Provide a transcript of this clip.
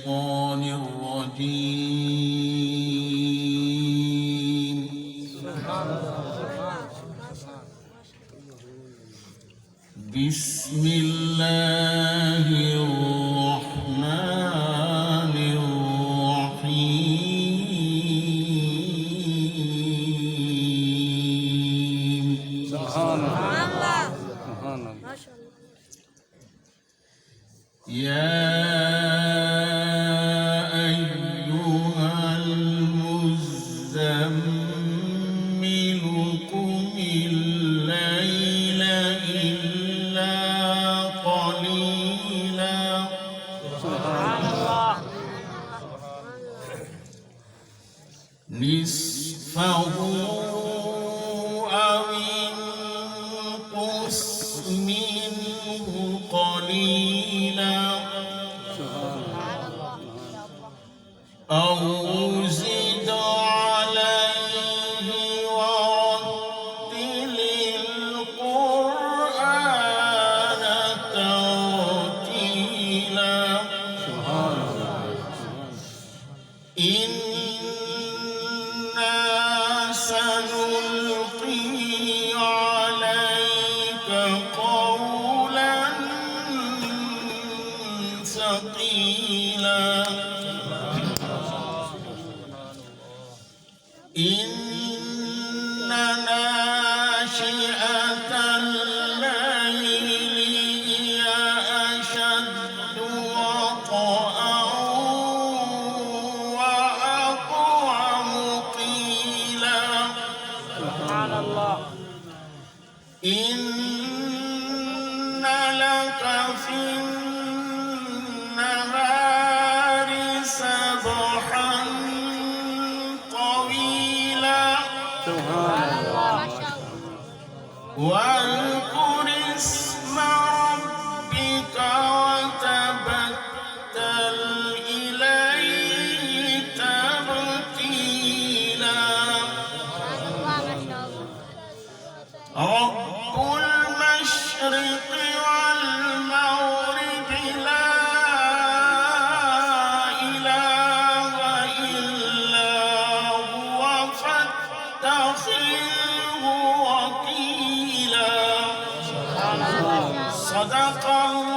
الشيطان الرجيم. بسم الله الرحمن الرحيم. سبحان الله. ما شاء الله. يا أيها المزمل قم الليل إلا قليلا. سبحان الله. نصفه أو انقص منه قليلا أو زد عليه ورتل القرآن ترتيلا. إنا سنلقي عليك قولا ثقيلا. إن ناشئة الليل هي أشد وطئا وأقوم قيلا. سبحان الله. إن لك في النهار سبحا طويلا. سبحان الله. ما شاء الله. واذكر اسم ربك وتبتل إليه تبتيلا. ما شاء الله. رب المشرق والمغرب لا إله إلا هو فاتخذه وكيلا. صدق الله